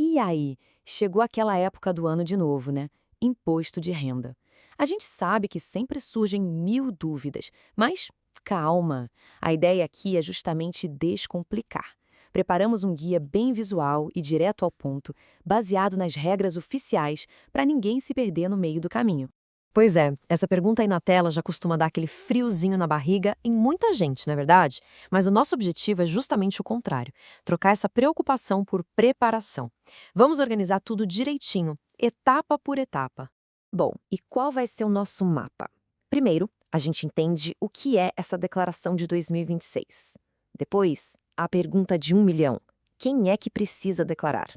E aí, chegou aquela época do ano de novo, né? Imposto de renda. A gente sabe que sempre surgem mil dúvidas, mas calma. A ideia aqui é justamente descomplicar. Preparamos um guia bem visual e direto ao ponto, baseado nas regras oficiais, para ninguém se perder no meio do caminho. Pois é, essa pergunta aí na tela já costuma dar aquele friozinho na barriga em muita gente, não é verdade? Mas o nosso objetivo é justamente o contrário, trocar essa preocupação por preparação. Vamos organizar tudo direitinho, etapa por etapa. Bom, e qual vai ser o nosso mapa? Primeiro, a gente entende o que é essa declaração de 2026. Depois, a pergunta de 1 milhão: quem é que precisa declarar?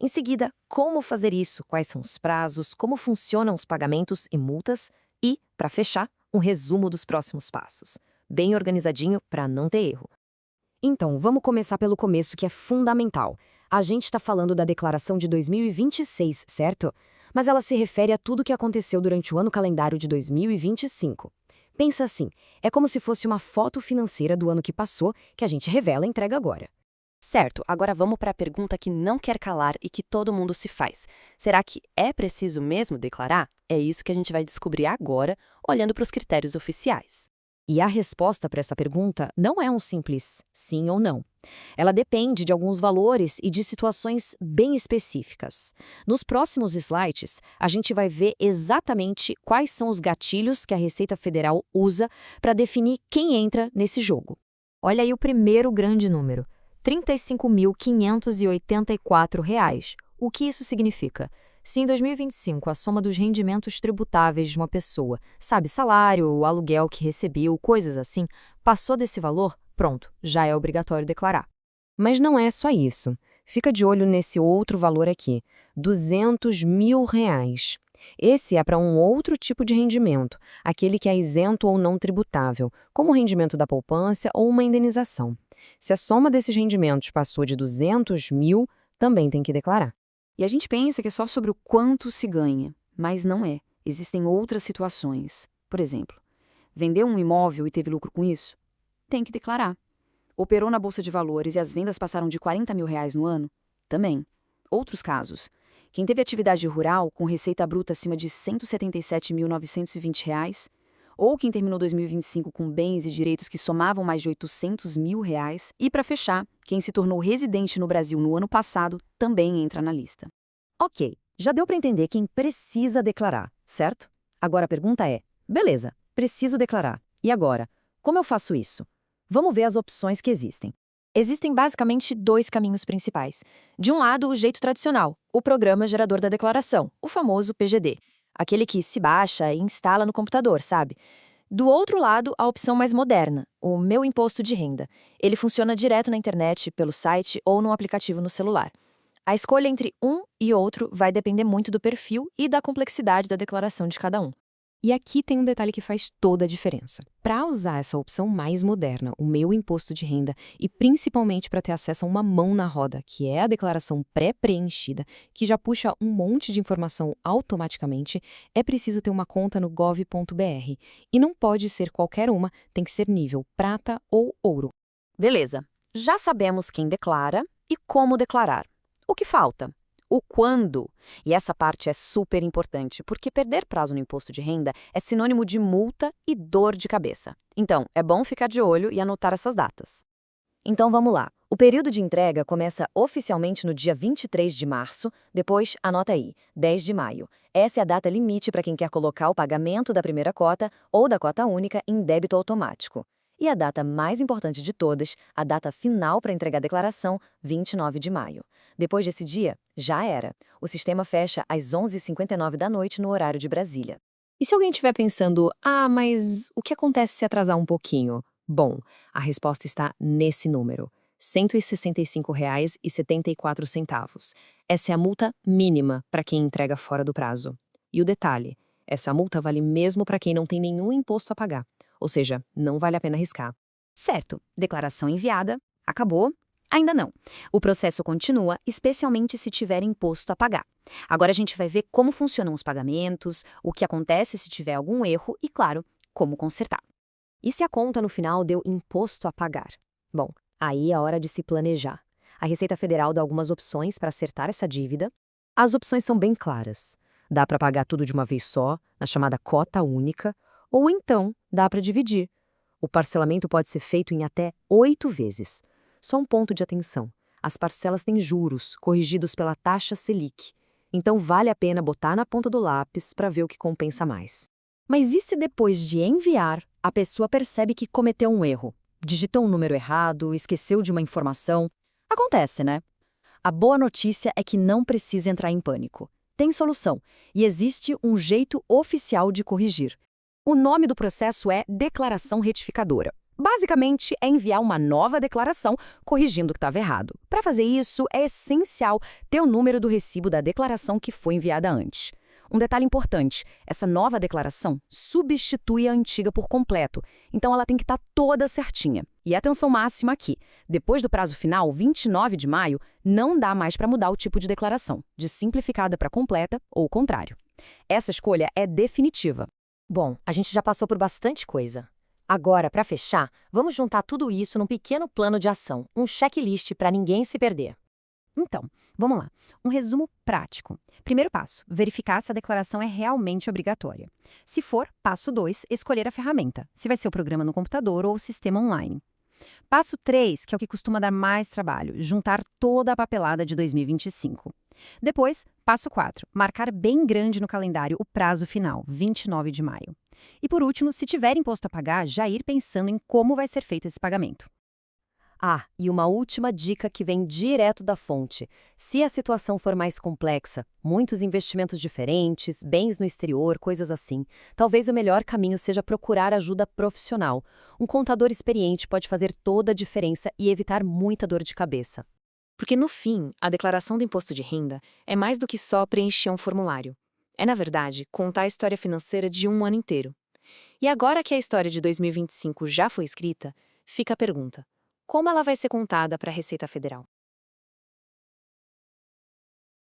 Em seguida, como fazer isso, quais são os prazos, como funcionam os pagamentos e multas e, para fechar, um resumo dos próximos passos. Bem organizadinho para não ter erro. Então, vamos começar pelo começo, que é fundamental. A gente está falando da declaração de 2026, certo? Mas ela se refere a tudo o que aconteceu durante o ano calendário de 2025. Pensa assim, é como se fosse uma foto financeira do ano que passou que a gente revela e entrega agora. Certo, agora vamos para a pergunta que não quer calar e que todo mundo se faz. Será que é preciso mesmo declarar? É isso que a gente vai descobrir agora, olhando para os critérios oficiais. E a resposta para essa pergunta não é um simples sim ou não. Ela depende de alguns valores e de situações bem específicas. Nos próximos slides, a gente vai ver exatamente quais são os gatilhos que a Receita Federal usa para definir quem entra nesse jogo. Olha aí o primeiro grande número: R$ 35.584. O que isso significa? Se em 2025 a soma dos rendimentos tributáveis de uma pessoa, sabe, salário, o aluguel que recebeu, coisas assim, passou desse valor, pronto, já é obrigatório declarar. Mas não é só isso. Fica de olho nesse outro valor aqui, R$ 200 mil. Esse é para um outro tipo de rendimento, aquele que é isento ou não tributável, como o rendimento da poupança ou uma indenização. Se a soma desses rendimentos passou de 200 mil, também tem que declarar. E a gente pensa que é só sobre o quanto se ganha, mas não é. Existem outras situações. Por exemplo, vendeu um imóvel e teve lucro com isso? Tem que declarar. Operou na Bolsa de Valores e as vendas passaram de R$ 40 mil no ano? Também. Outros casos. Quem teve atividade rural com receita bruta acima de R$ 177.920, ou quem terminou 2025 com bens e direitos que somavam mais de R$ 800 mil, e para fechar, quem se tornou residente no Brasil no ano passado também entra na lista. Ok, já deu para entender quem precisa declarar, certo? Agora a pergunta é, beleza, preciso declarar. E agora? Como eu faço isso? Vamos ver as opções que existem. Existem basicamente dois caminhos principais. De um lado, o jeito tradicional, o Programa Gerador da Declaração, o famoso PGD. Aquele que se baixa e instala no computador, sabe? Do outro lado, a opção mais moderna, o Meu Imposto de Renda. Ele funciona direto na internet, pelo site ou num aplicativo no celular. A escolha entre um e outro vai depender muito do perfil e da complexidade da declaração de cada um. E aqui tem um detalhe que faz toda a diferença. Para usar essa opção mais moderna, o Meu Imposto de Renda, e principalmente para ter acesso a uma mão na roda, que é a declaração pré-preenchida, que já puxa um monte de informação automaticamente, é preciso ter uma conta no gov.br. E não pode ser qualquer uma, tem que ser nível prata ou ouro. Beleza, já sabemos quem declara e como declarar. O que falta? O quando. E essa parte é super importante, porque perder prazo no imposto de renda é sinônimo de multa e dor de cabeça. Então, é bom ficar de olho e anotar essas datas. Então vamos lá. O período de entrega começa oficialmente no dia 23 de março, depois, anota aí, 10 de maio. Essa é a data limite para quem quer colocar o pagamento da primeira cota ou da cota única em débito automático. E a data mais importante de todas, a data final para entregar a declaração, 29 de maio. Depois desse dia, já era. O sistema fecha às 11h59 da noite no horário de Brasília. E se alguém estiver pensando, mas o que acontece se atrasar um pouquinho? Bom, a resposta está nesse número, R$ 165,74. Essa é a multa mínima para quem entrega fora do prazo. E o detalhe, essa multa vale mesmo para quem não tem nenhum imposto a pagar. Ou seja, não vale a pena arriscar. Certo, declaração enviada, acabou? Ainda não. O processo continua, especialmente se tiver imposto a pagar. Agora a gente vai ver como funcionam os pagamentos, o que acontece se tiver algum erro e, claro, como consertar. E se a conta no final deu imposto a pagar? Bom, aí é hora de se planejar. A Receita Federal dá algumas opções para acertar essa dívida. As opções são bem claras. Dá para pagar tudo de uma vez só, na chamada cota única, ou então dá para dividir. O parcelamento pode ser feito em até 8 vezes. Só um ponto de atenção. As parcelas têm juros, corrigidos pela taxa Selic. Então vale a pena botar na ponta do lápis para ver o que compensa mais. Mas e se depois de enviar, a pessoa percebe que cometeu um erro? Digitou um número errado, esqueceu de uma informação? Acontece, né? A boa notícia é que não precisa entrar em pânico. Tem solução, e existe um jeito oficial de corrigir. O nome do processo é declaração retificadora. Basicamente, é enviar uma nova declaração corrigindo o que estava errado. Para fazer isso, é essencial ter o número do recibo da declaração que foi enviada antes. Um detalhe importante, essa nova declaração substitui a antiga por completo, então ela tem que estar toda certinha. E atenção máxima aqui, depois do prazo final, 29 de maio, não dá mais para mudar o tipo de declaração, de simplificada para completa ou o contrário. Essa escolha é definitiva. Bom, a gente já passou por bastante coisa. Agora, para fechar, vamos juntar tudo isso num pequeno plano de ação, um checklist para ninguém se perder. Então, vamos lá. Um resumo prático. Primeiro passo, verificar se a declaração é realmente obrigatória. Se for, passo 2, escolher a ferramenta, se vai ser o programa no computador ou o sistema online. Passo 3, que é o que costuma dar mais trabalho, juntar toda a papelada de 2025. Depois, passo 4, marcar bem grande no calendário o prazo final, 29 de maio. E por último, se tiver imposto a pagar, já ir pensando em como vai ser feito esse pagamento. Ah, e uma última dica que vem direto da fonte. Se a situação for mais complexa, muitos investimentos diferentes, bens no exterior, coisas assim, talvez o melhor caminho seja procurar ajuda profissional. Um contador experiente pode fazer toda a diferença e evitar muita dor de cabeça. Porque no fim, a declaração do imposto de renda é mais do que só preencher um formulário. É, na verdade, contar a história financeira de um ano inteiro. E agora que a história de 2025 já foi escrita, fica a pergunta: como ela vai ser contada para a Receita Federal?